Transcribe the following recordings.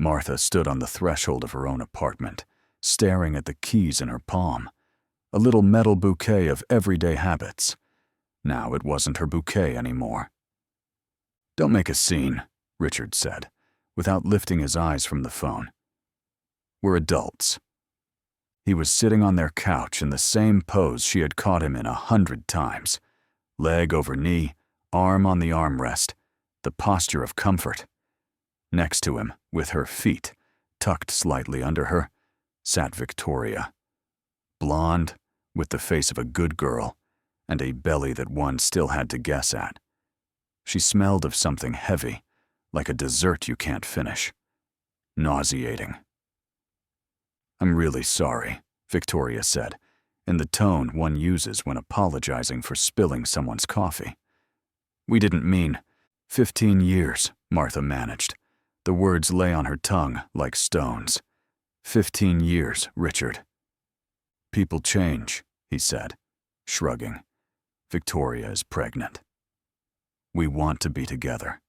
Martha stood on the threshold of her own apartment, staring at the keys in her palm, a little metal bouquet of everyday habits. Now it wasn't her bouquet anymore. "Don't make a scene," Richard said, without lifting his eyes from the phone. "We're adults." He was sitting on their couch in the same pose she had caught him in 100 times. Leg over knee, arm on the armrest, the posture of comfort. Next to him, with her feet tucked slightly under her, sat Victoria. Blonde, with the face of a good girl, and a belly that one still had to guess at. She smelled of something heavy, like a dessert you can't finish. Nauseating. "I'm really sorry," Victoria said, in the tone one uses when apologizing for spilling someone's coffee. "We didn't mean 15 years, Martha managed. The words lay on her tongue like stones. 15 years, Richard. "People change," he said, shrugging. "Victoria is pregnant. We want to be together."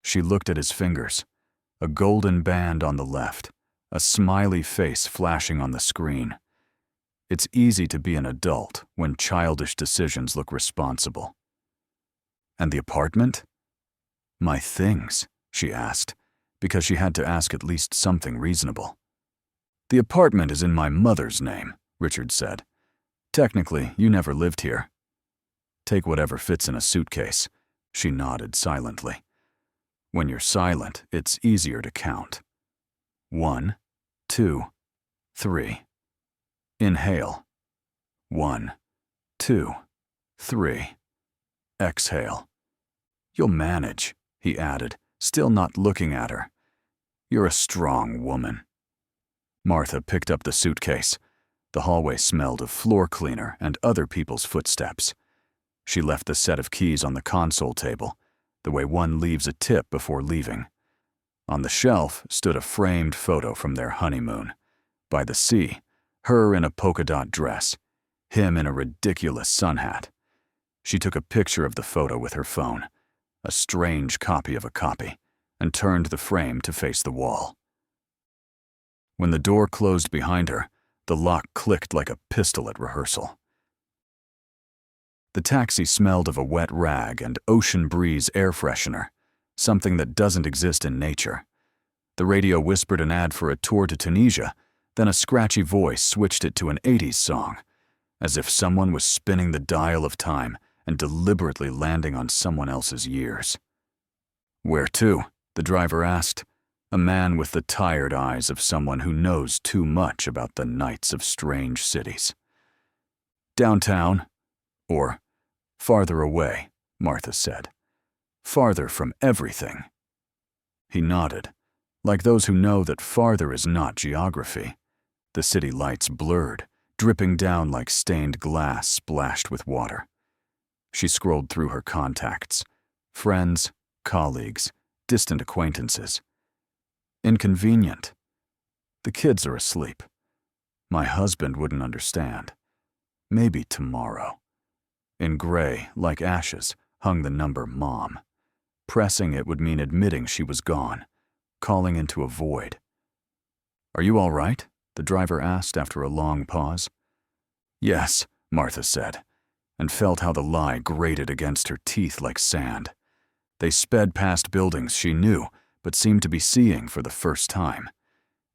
She looked at his fingers, a golden band on the left, a smiley face flashing on the screen. It's easy to be an adult when childish decisions look responsible. "And the apartment?" "My things," she asked, because she had to ask at least something reasonable. "The apartment is in my mother's name," Richard said. "Technically, you never lived here." "Take whatever fits in a suitcase," she nodded silently. "When you're silent, it's easier to count. 1, 2, 3. Inhale. 1, 2, 3. Exhale. You'll manage," he added, still not looking at her. "You're a strong woman." Martha picked up the suitcase. The hallway smelled of floor cleaner and other people's footsteps. She left the set of keys on the console table, the way one leaves a tip before leaving. On the shelf stood a framed photo from their honeymoon. By the sea, her in a polka dot dress, him in a ridiculous sun hat. She took a picture of the photo with her phone, a strange copy of a copy, and turned the frame to face the wall. When the door closed behind her, the lock clicked like a pistol at rehearsal. The taxi smelled of a wet rag and ocean breeze air freshener, something that doesn't exist in nature. The radio whispered an ad for a tour to Tunisia, then a scratchy voice switched it to an 80s song, as if someone was spinning the dial of time and deliberately landing on someone else's years. "Where to?" the driver asked, a man with the tired eyes of someone who knows too much about the nights of strange cities. "Downtown," or "farther away," Martha said. "Farther from everything." He nodded, like those who know that farther is not geography. The city lights blurred, dripping down like stained glass splashed with water. She scrolled through her contacts. Friends, colleagues, distant acquaintances. Inconvenient. The kids are asleep. My husband wouldn't understand. Maybe tomorrow. In gray, like ashes, hung the number Mom. Pressing it would mean admitting she was gone, calling into a void. "Are you all right?" the driver asked after a long pause. "Yes," Martha said, and felt how the lie grated against her teeth like sand. They sped past buildings she knew, but seemed to be seeing for the first time.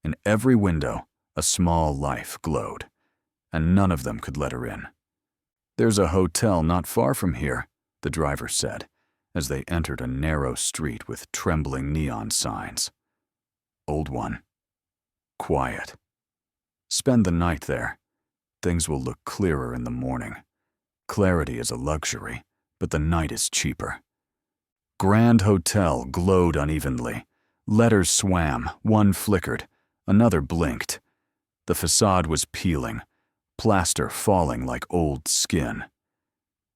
In every window, a small life glowed, and none of them could let her in. "There's a hotel not far from here," the driver said, as they entered a narrow street with trembling neon signs. "Old one. Quiet. Spend the night there. Things will look clearer in the morning. Clarity is a luxury, but the night is cheaper." Grand Hotel glowed unevenly. Letters swam, one flickered, another blinked. The facade was peeling, plaster falling like old skin.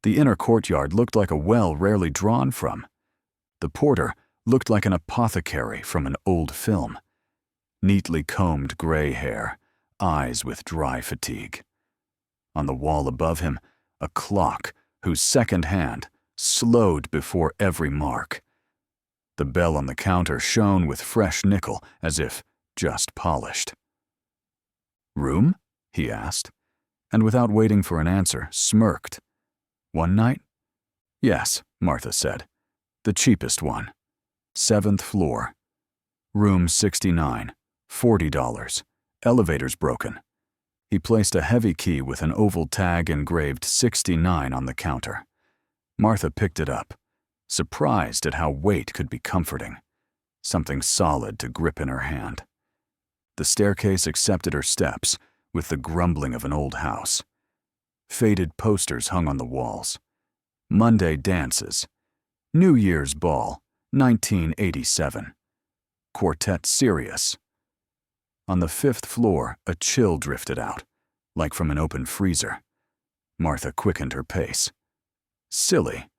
The inner courtyard looked like a well rarely drawn from. The porter looked like an apothecary from an old film. Neatly combed gray hair, eyes with dry fatigue. On the wall above him, a clock whose second hand slowed before every mark. The bell on the counter shone with fresh nickel, as if just polished. "Room?" he asked, and without waiting for an answer, smirked. "One night?" "Yes," Martha said. "The cheapest one. 7th floor. Room 69. $40. Elevator's broken." He placed a heavy key with an oval tag engraved 69 on the counter. Martha picked it up, surprised at how weight could be comforting. Something solid to grip in her hand. The staircase accepted her steps with the grumbling of an old house. Faded posters hung on the walls. Monday dances. New Year's ball, 1987. Quartet serious. On the 5th floor, a chill drifted out, like from an open freezer. Martha quickened her pace. Silly,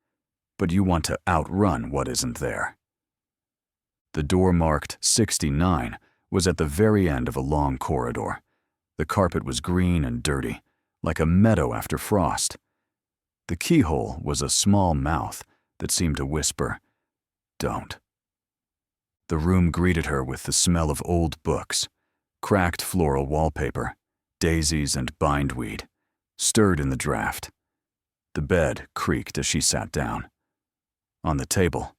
but you want to outrun what isn't there. The door marked 69 was at the very end of a long corridor. The carpet was green and dirty, like a meadow after frost. The keyhole was a small mouth that seemed to whisper, "Don't." The room greeted her with the smell of old books, cracked floral wallpaper, daisies and bindweed, stirred in the draft. The bed creaked as she sat down. On the table,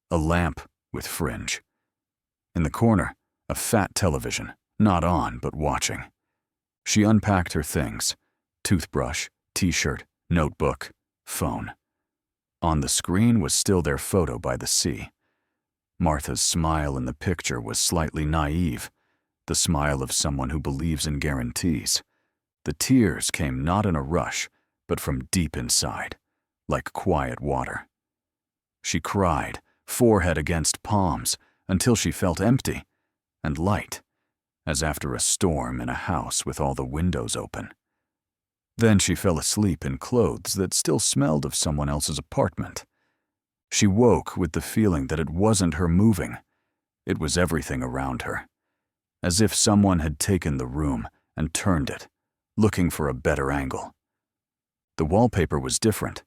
a lamp with fringe. In the corner, a fat television, not on but watching. She unpacked her things: toothbrush, t-shirt, notebook, phone. On the screen was still their photo by the sea. Martha's smile in the picture was slightly naive, the smile of someone who believes in guarantees. The tears came not in a rush, but from deep inside, like quiet water. She cried, forehead against palms, until she felt empty and light, as after a storm in a house with all the windows open. Then she fell asleep in clothes that still smelled of someone else's apartment. She woke with the feeling that it wasn't her moving. It was everything around her, as if someone had taken the room and turned it, looking for a better angle. The wallpaper was different,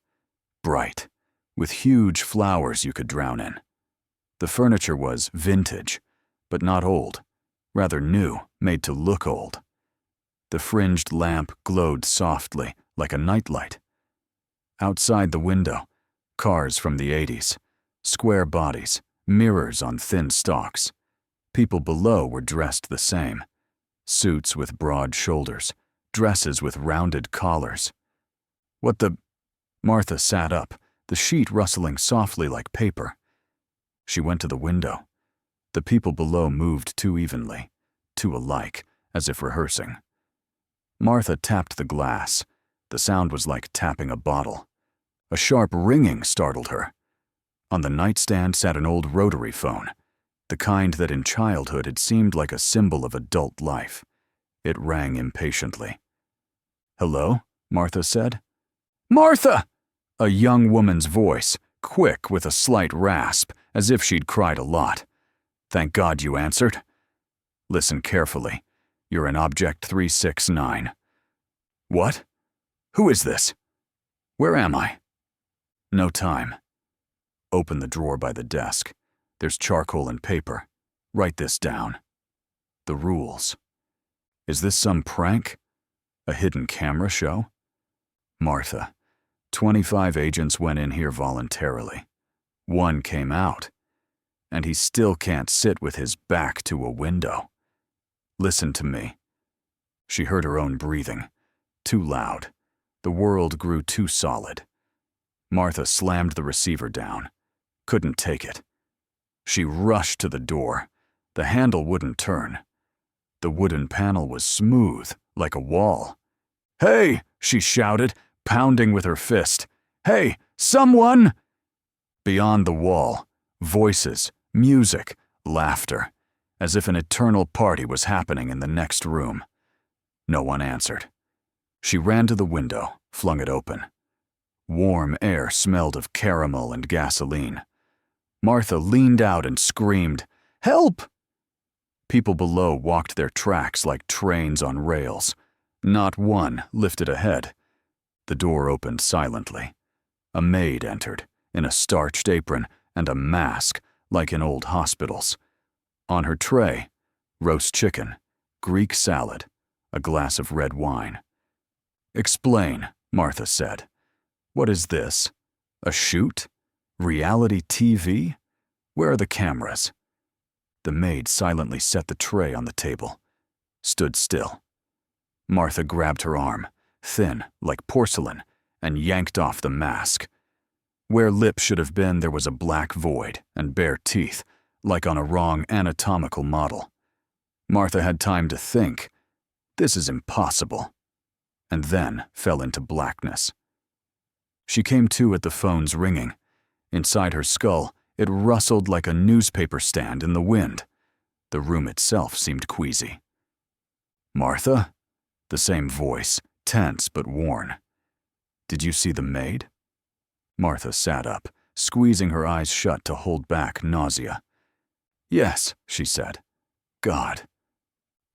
bright, with huge flowers you could drown in. The furniture was vintage, but not old, rather new, made to look old. The fringed lamp glowed softly, like a nightlight. Outside the window, cars from the 80s, square bodies, mirrors on thin stalks. People below were dressed the same. Suits with broad shoulders, dresses with rounded collars. "What the—" Martha sat up, the sheet rustling softly like paper. She went to the window. The people below moved too evenly, too alike, as if rehearsing. Martha tapped the glass. The sound was like tapping a bottle. A sharp ringing startled her. On the nightstand sat an old rotary phone, the kind that in childhood had seemed like a symbol of adult life. It rang impatiently. "Hello?" Martha said. "Martha!" A young woman's voice, quick with a slight rasp, as if she'd cried a lot. "Thank God you answered. Listen carefully. You're in Object 369. "What? Who is this? Where am I?" "No time. Open the drawer by the desk. There's charcoal and paper. Write this down. The rules. Is this some prank? A hidden camera show?" "Martha, 25 agents went in here voluntarily. 1 came out. And he still can't sit with his back to a window. Listen to me." She heard her own breathing. Too loud. The world grew too solid. Martha slammed the receiver down. Couldn't take it. She rushed to the door. The handle wouldn't turn. The wooden panel was smooth, like a wall. "Hey!" she shouted, pounding with her fist. "Hey, someone!" Beyond the wall, voices, music, laughter, as if an eternal party was happening in the next room. No one answered. She ran to the window, flung it open. Warm air smelled of caramel and gasoline. Martha leaned out and screamed, "Help!" People below walked their tracks like trains on rails. Not one lifted a head. The door opened silently. A maid entered, in a starched apron and a mask, like in old hospitals. On her tray, roast chicken, Greek salad, a glass of red wine. "Explain," Martha said. "What is this? A shoot? Reality TV? Where are the cameras?" The maid silently set the tray on the table, stood still. Martha grabbed her arm, thin like porcelain, and yanked off the mask. Where lips should have been, there was a black void and bare teeth, like on a wrong anatomical model. Martha had time to think, "This is impossible," and then fell into blackness. She came to at the phone's ringing. Inside her skull, it rustled like a newspaper stand in the wind. The room itself seemed queasy. "Martha?" The same voice, tense but worn. "Did you see the maid?" Martha sat up, squeezing her eyes shut to hold back nausea. "Yes," she said. "God."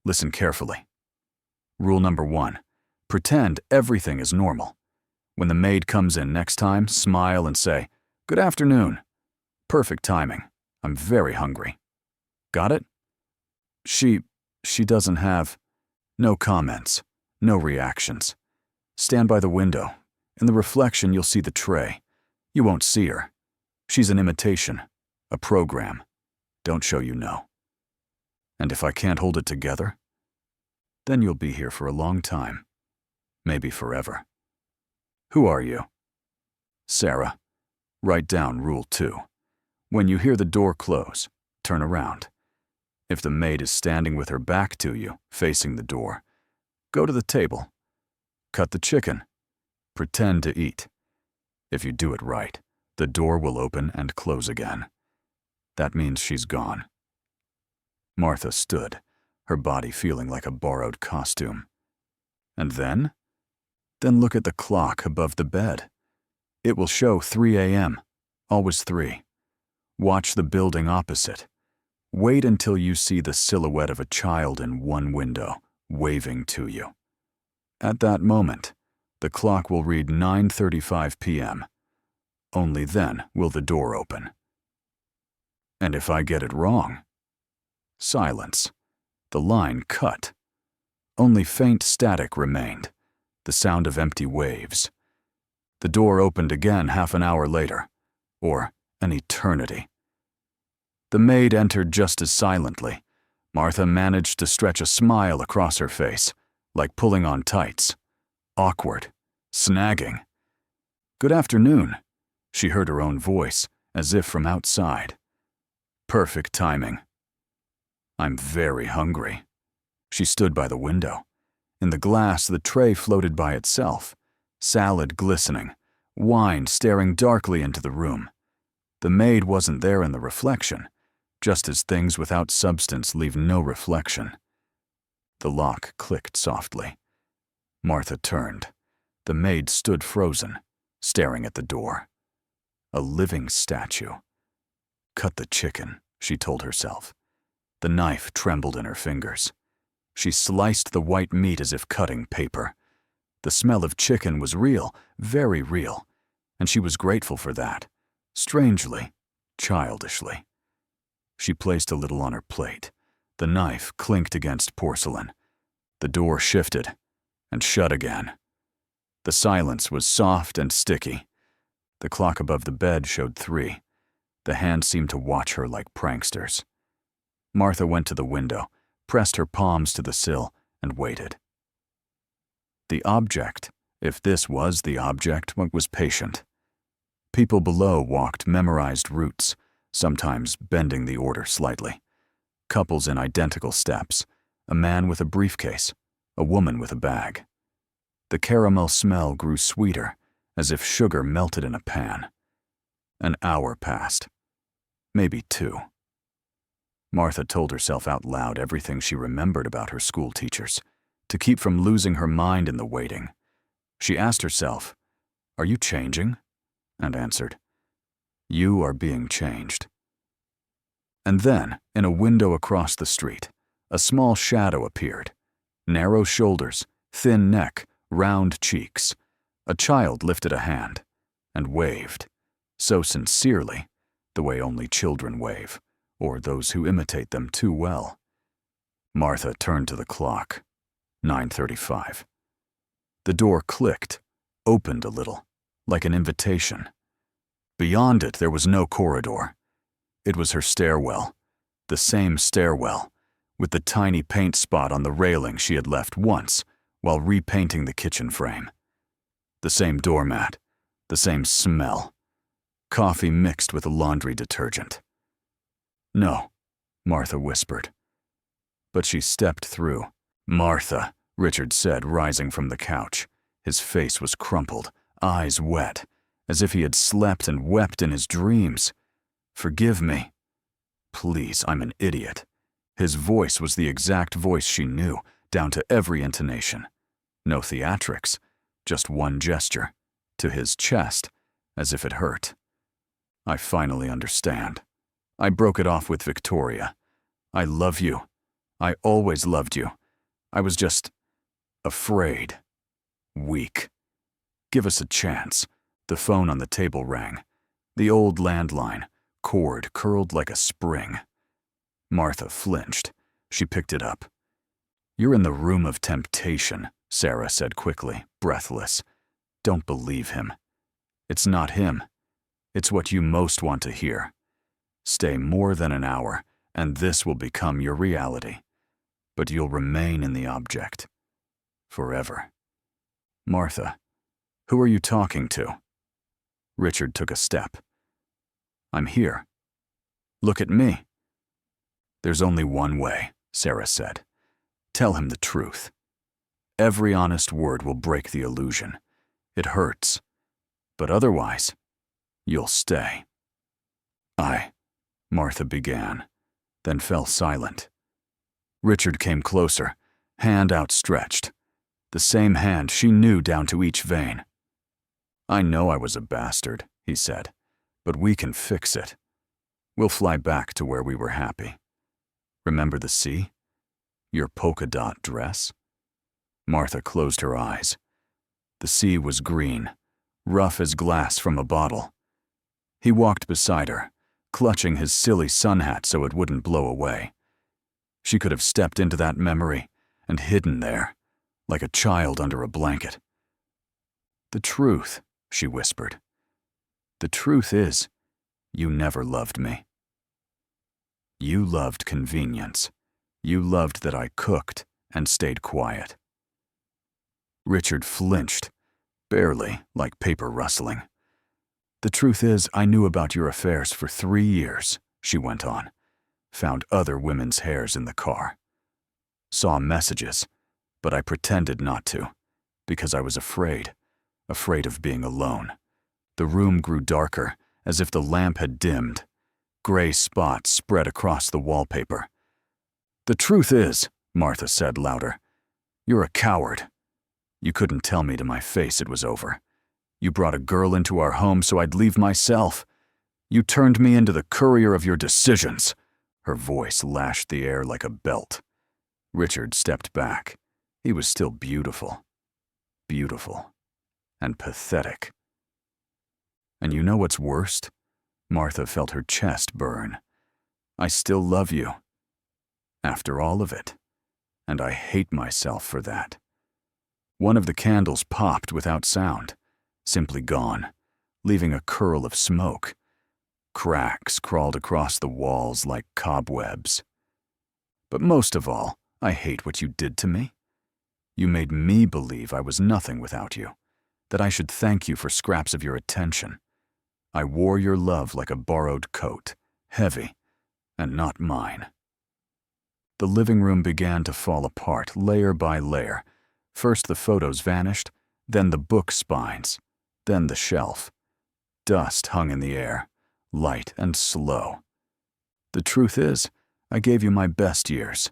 Listen carefully. Rule number 1. Pretend everything is normal. When the maid comes in next time, smile and say, "Good afternoon." Perfect timing. I'm very hungry. Got it? She doesn't have... No comments. No reactions. Stand by the window. In the reflection, you'll see the tray. You won't see her. She's an imitation. A program. Don't show you know. And if I can't hold it together, then you'll be here for a long time. Maybe forever. Who are you? Sarah. Write down Rule 2. When you hear the door close, turn around. If the maid is standing with her back to you, facing the door, go to the table. Cut the chicken. Pretend to eat. If you do it right, the door will open and close again. That means she's gone. Martha stood, her body feeling like a borrowed costume. And then? Then look at the clock above the bed. It will show 3 a.m., always 3. Watch the building opposite. Wait until you see the silhouette of a child in one window, waving to you. At that moment, the clock will read 9:35 p.m. Only then will the door open. And if I get it wrong? Silence. The line cut. Only faint static remained, the sound of empty waves. The door opened again half an hour later, or an eternity. The maid entered just as silently. Martha managed to stretch a smile across her face, like pulling on tights. Awkward. Snagging. "Good afternoon," she heard her own voice, as if from outside. Perfect timing. "I'm very hungry." She stood by the window. In the glass, the tray floated by itself, salad glistening, wine staring darkly into the room. The maid wasn't there in the reflection, just as things without substance leave no reflection. The lock clicked softly. Martha turned. The maid stood frozen, staring at the door. A living statue. Cut the chicken, she told herself. The knife trembled in her fingers. She sliced the white meat as if cutting paper. The smell of chicken was real, very real, and she was grateful for that, strangely, childishly. She placed a little on her plate. The knife clinked against porcelain. The door shifted and shut again. The silence was soft and sticky. The clock above the bed showed 3. The hand seemed to watch her like pranksters. Martha went to the window, pressed her palms to the sill, and waited. The object, if this was the object, was patient. People below walked memorized routes, sometimes bending the order slightly. Couples in identical steps, a man with a briefcase, a woman with a bag. The caramel smell grew sweeter, as if sugar melted in a pan. An hour passed. Maybe 2. Martha told herself out loud everything she remembered about her school teachers, to keep from losing her mind in the waiting. She asked herself, "Are you changing?" and answered, "You are being changed." And then, in a window across the street, a small shadow appeared. Narrow shoulders, thin neck, round cheeks. A child lifted a hand and waved, so sincerely the way only children wave, or those who imitate them too well. Martha turned to the clock. 9:35. The door clicked, opened a little, like an invitation. Beyond it, there was no corridor. It was her stairwell, the same stairwell, with the tiny paint spot on the railing she had left once while repainting the kitchen frame. The same doormat, the same smell. Coffee mixed with laundry detergent. "No," Martha whispered. But she stepped through. "Martha," Richard said, rising from the couch. His face was crumpled, eyes wet, as if he had slept and wept in his dreams. "Forgive me." "Please, I'm an idiot." His voice was the exact voice she knew, down to every intonation. No theatrics, just one gesture, to his chest, as if it hurt. "I finally understand. I broke it off with Victoria. I love you. I always loved you. I was just afraid. Weak. Give us a chance." The phone on the table rang. The old landline, cord curled like a spring. Martha flinched. She picked it up. "You're in the room of temptation," Sarah said quickly, breathless. "Don't believe him. It's not him. It's what you most want to hear. Stay more than an hour, and this will become your reality. But you'll remain in the object. Forever." "Martha, who are you talking to?" Richard took a step. "I'm here. Look at me." "There's only one way," Sarah said. "Tell him the truth. Every honest word will break the illusion. It hurts. But otherwise, you'll stay." Martha began, then fell silent. Richard came closer, hand outstretched. The same hand she knew down to each vein. "I know I was a bastard," he said, "but we can fix it. We'll fly back to where we were happy. Remember the sea? Your polka dot dress?" Martha closed her eyes. The sea was green, rough as glass from a bottle. He walked beside her, clutching his silly sun hat so it wouldn't blow away. She could have stepped into that memory and hidden there, like a child under a blanket. "The truth," she whispered. "The truth is, you never loved me. You loved convenience. You loved that I cooked and stayed quiet." Richard flinched, barely, like paper rustling. "The truth is, I knew about your affairs for 3 years," she went on. "Found other women's hairs in the car. Saw messages, but I pretended not to, because I was afraid of being alone." The room grew darker, as if the lamp had dimmed. Gray spots spread across the wallpaper. "The truth is," Martha said louder, "you're a coward. You couldn't tell me to my face it was over. You brought a girl into our home so I'd leave myself. You turned me into the courier of your decisions." Her voice lashed the air like a belt. Richard stepped back. He was still beautiful. Beautiful. And pathetic. "And you know what's worst?" Martha felt her chest burn. "I still love you. After all of it. And I hate myself for that." One of the candles popped without sound, simply gone, leaving a curl of smoke. Cracks crawled across the walls like cobwebs. "But most of all, I hate what you did to me. You made me believe I was nothing without you, that I should thank you for scraps of your attention. I wore your love like a borrowed coat, heavy, and not mine." The living room began to fall apart layer by layer. First the photos vanished, then the book spines, then the shelf. Dust hung in the air, light and slow. "The truth is, I gave you my best years.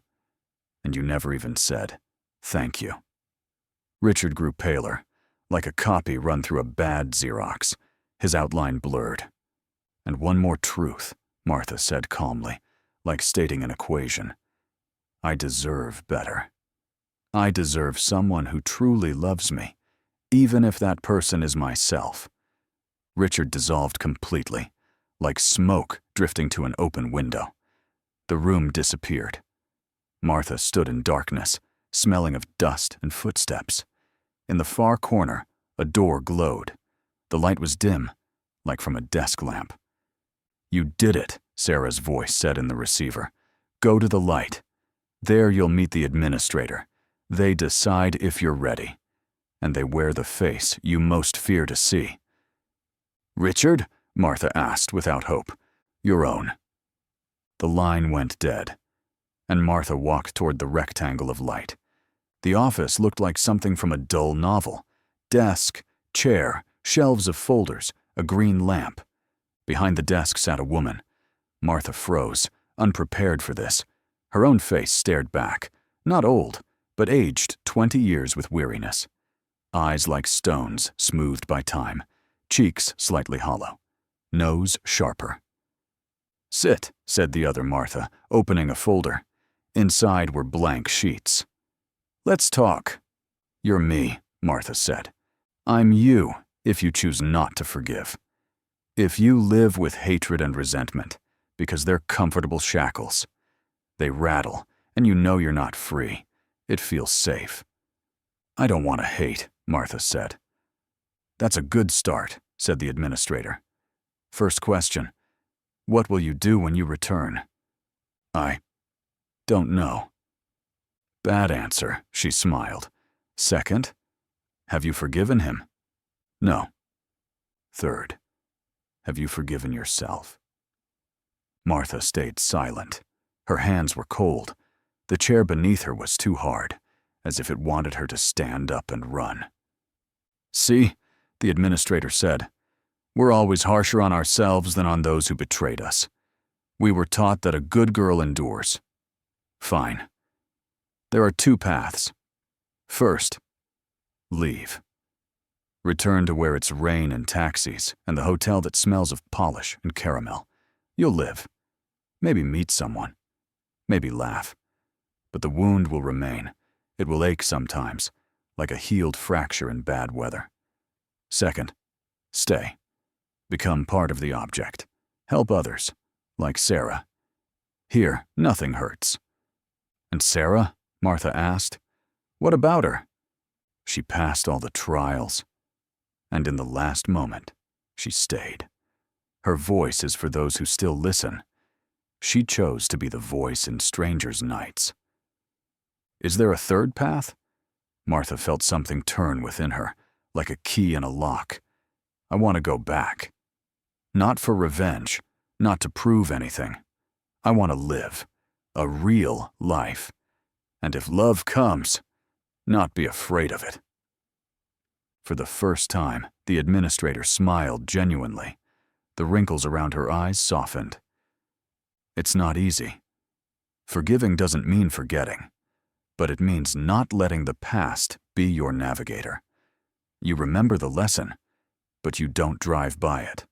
And you never even said, thank you." Richard grew paler, like a copy run through a bad Xerox, his outline blurred. "And one more truth," Martha said calmly, like stating an equation. "I deserve better. I deserve someone who truly loves me, even if that person is myself." Richard dissolved completely, like smoke drifting to an open window. The room disappeared. Martha stood in darkness, smelling of dust and footsteps. In the far corner, a door glowed. The light was dim, like from a desk lamp. "You did it," Sarah's voice said in the receiver. "Go to the light. There you'll meet the administrator. They decide if you're ready. And they wear the face you most fear to see." "Richard?" Martha asked without hope. "Your own." The line went dead, and Martha walked toward the rectangle of light. The office looked like something from a dull novel. Desk, chair, shelves of folders, a green lamp. Behind the desk sat a woman. Martha froze, unprepared for this. Her own face stared back, not old, but aged 20 years with weariness. Eyes like stones, smoothed by time. Cheeks slightly hollow. Nose sharper. "Sit," said the other Martha, opening a folder. Inside were blank sheets. "Let's talk." "You're me," Martha said. "I'm you, if you choose not to forgive. If you live with hatred and resentment, because they're comfortable shackles. They rattle, and you know you're not free. It feels safe." "I don't want to hate," Martha said. "That's a good start," said the administrator. "First question, what will you do when you return?" "I don't know." "Bad answer," she smiled. "Second, have you forgiven him?" "No." "Third, have you forgiven yourself?" Martha stayed silent. Her hands were cold. The chair beneath her was too hard, as if it wanted her to stand up and run. "See," the administrator said, "we're always harsher on ourselves than on those who betrayed us. We were taught that a good girl endures. Fine. There are two paths. First, leave. Return to where it's rain and taxis and the hotel that smells of polish and caramel. You'll live. Maybe meet someone. Maybe laugh. But the wound will remain. It will ache sometimes, like a healed fracture in bad weather. Second, stay. Become part of the object. Help others, like Sarah. Here, nothing hurts." "And Sarah?" Martha asked. "What about her?" "She passed all the trials. And in the last moment, she stayed. Her voice is for those who still listen. She chose to be the voice in strangers' nights." "Is there a third path?" Martha felt something turn within her, like a key in a lock. "I want to go back. Not for revenge, not to prove anything. I want to live, a real life. And if love comes, not be afraid of it." For the first time, the administrator smiled genuinely. The wrinkles around her eyes softened. "It's not easy. Forgiving doesn't mean forgetting, but it means not letting the past be your navigator. You remember the lesson, but you don't drive by it."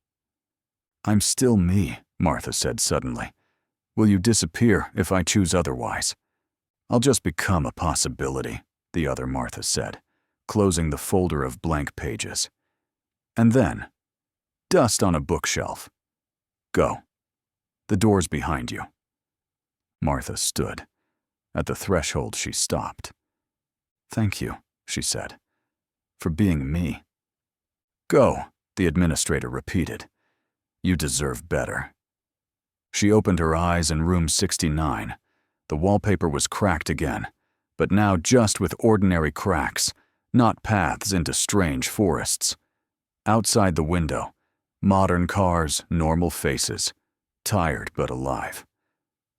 "I'm still me," Martha said suddenly. "Will you disappear if I choose otherwise?" "I'll just become a possibility," the other Martha said, closing the folder of blank pages. "And then, dust on a bookshelf. Go. The door's behind you." Martha stood. At the threshold, she stopped. "Thank you," she said, "for being me." "Go," the administrator repeated. "You deserve better." She opened her eyes in room 69. The wallpaper was cracked again, but now just with ordinary cracks, not paths into strange forests. Outside the window, modern cars, normal faces, tired but alive.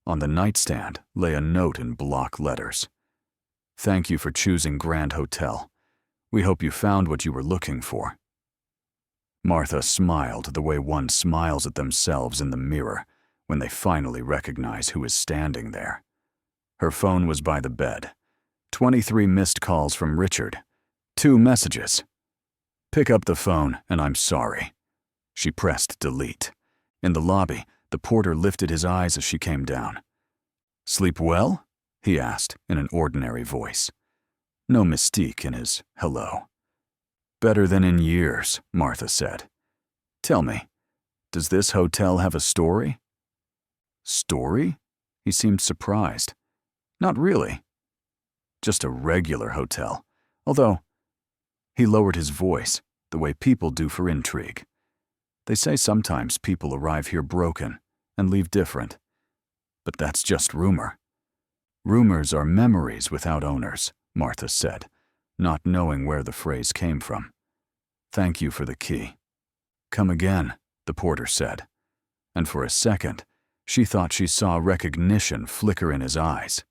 On the nightstand lay a note in block letters. "Thank you for choosing Grand Hotel. We hope you found what you were looking for." Martha smiled the way one smiles at themselves in the mirror when they finally recognize who is standing there. Her phone was by the bed. 23 missed calls from Richard. 2 messages. "Pick up the phone, and I'm sorry." She pressed delete. In the lobby, the porter lifted his eyes as she came down. "Sleep well?" he asked in an ordinary voice. No mystique in his hello. "Better than in years," Martha said. "Tell me, Does this hotel have a story? Story? He seemed surprised. Not really. Just a regular hotel. Although, he lowered his voice, the way people do for intrigue. They say sometimes people arrive here broken and leave different. But that's just rumor. Rumors are memories without owners, Martha said, not knowing where the phrase came from. Thank you for the key. Come again, the porter said. And for a second, she thought she saw recognition flicker in his eyes,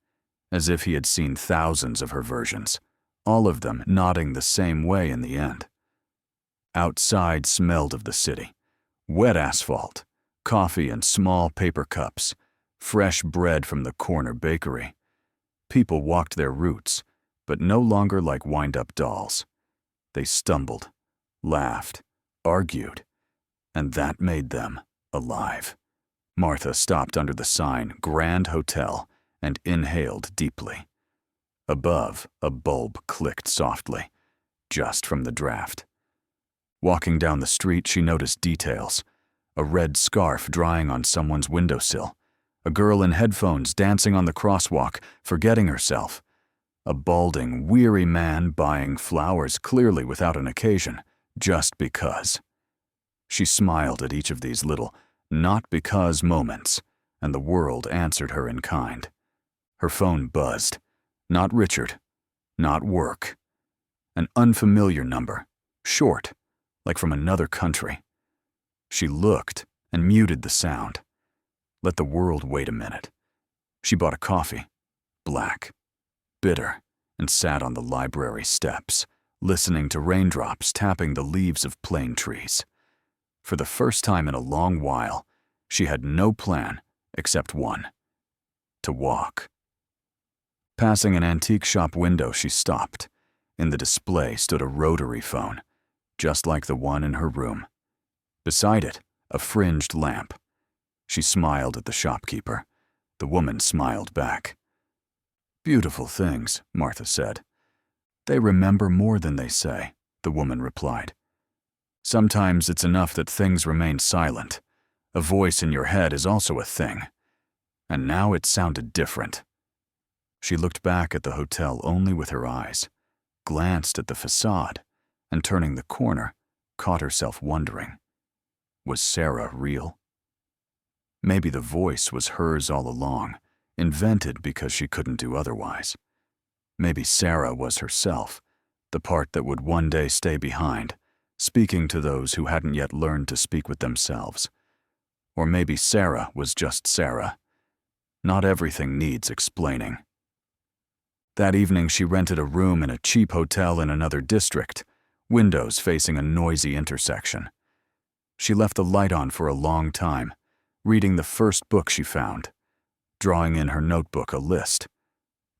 as if he had seen thousands of her versions, all of them nodding the same way in the end. Outside smelled of the city. Wet asphalt, coffee in small paper cups, fresh bread from the corner bakery. People walked their routes, but no longer like wind-up dolls. They stumbled, laughed, argued, and that made them alive. Martha stopped under the sign Grand Hotel and inhaled deeply. Above, a bulb clicked softly, just from the draft. Walking down the street, she noticed details. A red scarf drying on someone's windowsill. A girl in headphones dancing on the crosswalk, forgetting herself. A balding, weary man buying flowers clearly without an occasion, just because. She smiled at each of these little not because moments, and the world answered her in kind. Her phone buzzed. Not Richard. Not work. An unfamiliar number, short, like from another country. She looked and muted the sound. Let the world wait a minute. She bought a coffee, black, bitter, and sat on the library steps, listening to raindrops tapping the leaves of plane trees. For the first time in a long while, she had no plan except one: to walk. Passing an antique shop window, she stopped. In the display stood a rotary phone, just like the one in her room. Beside it, a fringed lamp. She smiled at the shopkeeper. The woman smiled back. Beautiful things, Martha said. They remember more than they say, the woman replied. Sometimes it's enough that things remain silent. A voice in your head is also a thing. And now it sounded different. She looked back at the hotel only with her eyes, glanced at the facade, and turning the corner, caught herself wondering. Was Sarah real? Maybe the voice was hers all along, invented because she couldn't do otherwise. Maybe Sarah was herself, the part that would one day stay behind, speaking to those who hadn't yet learned to speak with themselves. Or maybe Sarah was just Sarah. Not everything needs explaining. That evening she rented a room in a cheap hotel in another district, windows facing a noisy intersection. She left the light on for a long time, reading the first book she found, drawing in her notebook a list,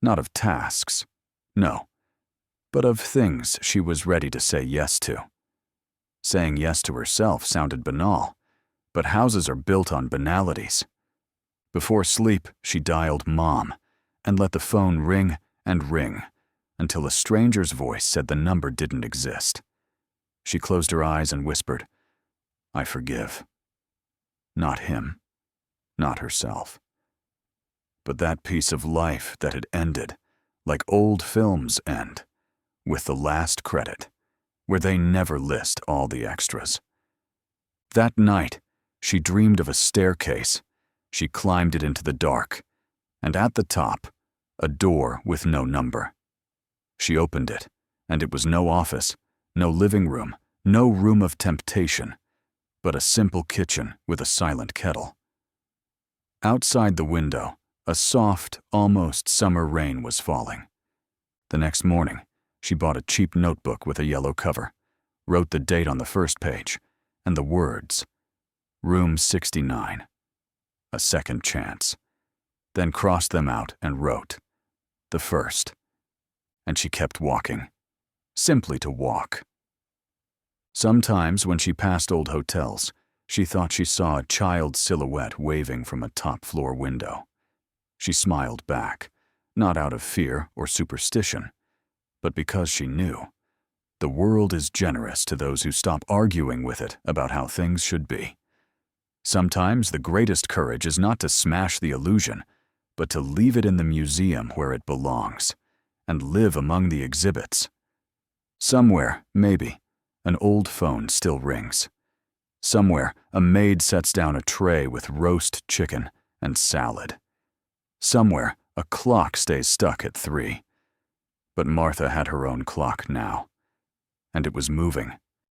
not of tasks, no, but of things she was ready to say yes to. Saying yes to herself sounded banal, but houses are built on banalities. Before sleep, she dialed Mom and let the phone ring and ring until a stranger's voice said the number didn't exist. She closed her eyes and whispered, "I forgive." Not him, not herself. But that piece of life that had ended, like old films end, with the last credit, where they never list all the extras. That night, she dreamed of a staircase. She climbed it into the dark, and at the top, a door with no number. She opened it, and it was no office, no living room, no room of temptation, but a simple kitchen with a silent kettle. Outside the window, a soft, almost summer rain was falling. The next morning, she bought a cheap notebook with a yellow cover, wrote the date on the first page, and the words, Room 69, a second chance, then crossed them out and wrote, the first. And she kept walking, simply to walk. Sometimes when she passed old hotels, she thought she saw a child's silhouette waving from a top-floor window. She smiled back, not out of fear or superstition, but because she knew. The world is generous to those who stop arguing with it about how things should be. Sometimes the greatest courage is not to smash the illusion, but to leave it in the museum where it belongs, and live among the exhibits. Somewhere, maybe, an old phone still rings. Somewhere, a maid sets down a tray with roast chicken and salad. Somewhere, a clock stays stuck at 3. But Martha had her own clock now, and it was moving.